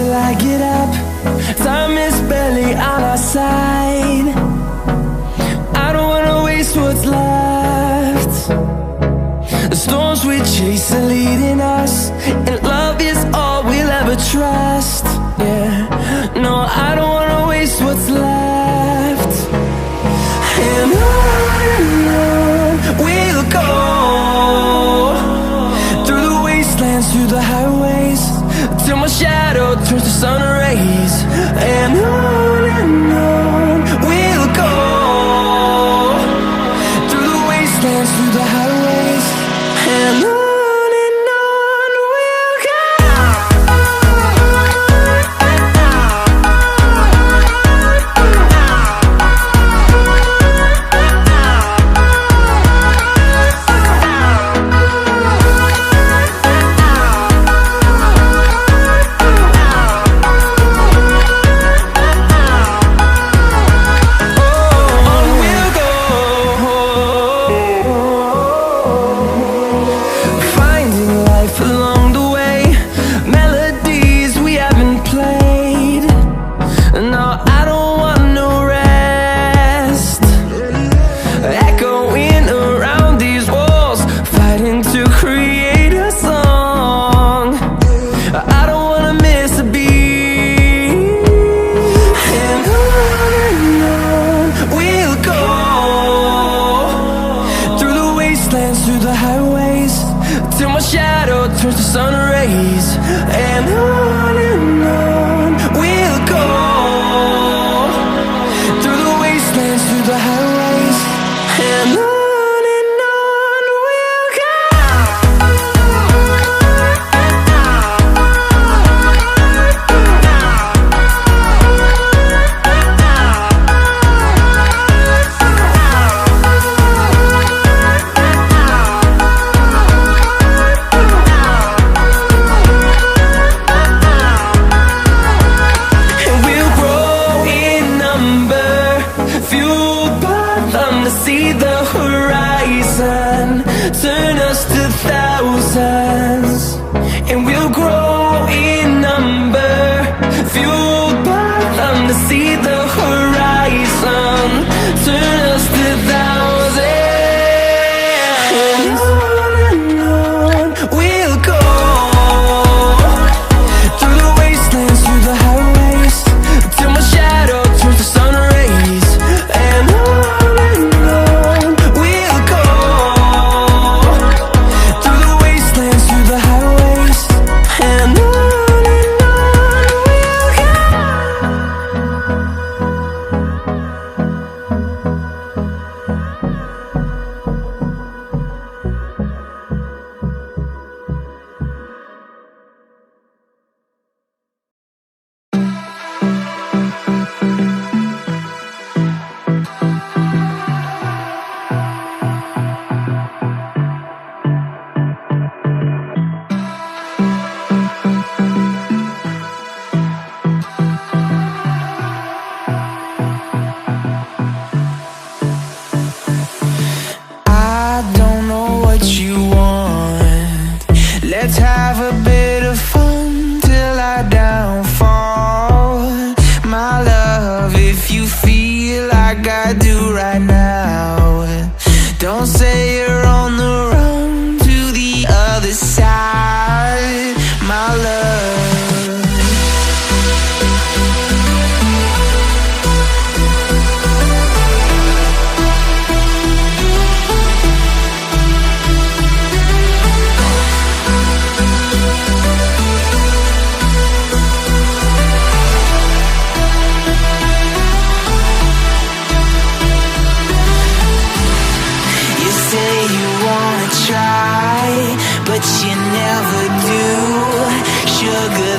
till I get up. Time is barely on our side. I don't wanna waste what's left. The storms we chase are leading us, and love is all we'll ever trust. Yeah, no, I don't wanna waste what's left. And on we'll go, through the wastelands, through the highways, till my shadow turns to sun rays. And on we'll go, through the wastelands, through the highways, and on we'll go. Through the highways, till my shadow turns to sun rays. And on we'll go, through the wastelands, through the highways, and on we'll go. See the horizon turn us to thousands, and we'll grow in number, fueled by them. To see the horizon turn us to thousands, and on we'll go, through the wastelands, through the highways, till my shadow turns to sun rays. And let's have a bit of fun till I downfall. My love, if you feel like I do right now, don't say you're on the run to the other side, my love. But you never do. Sugar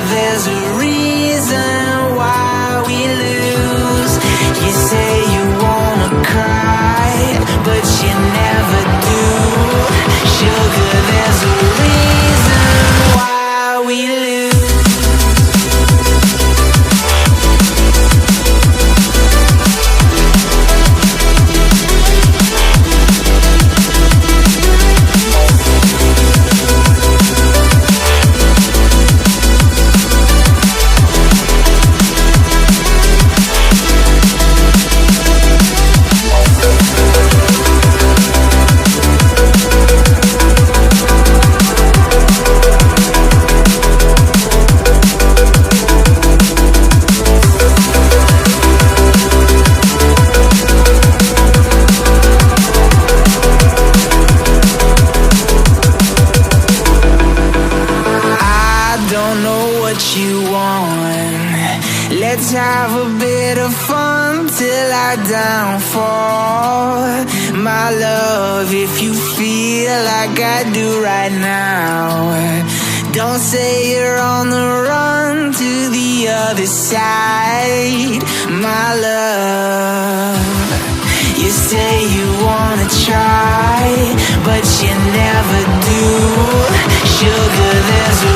downfall. My love, if you feel like I do right now, don't say you're on the run to the other side. My love, you say you wanna try, but you never do. Sugar, there's a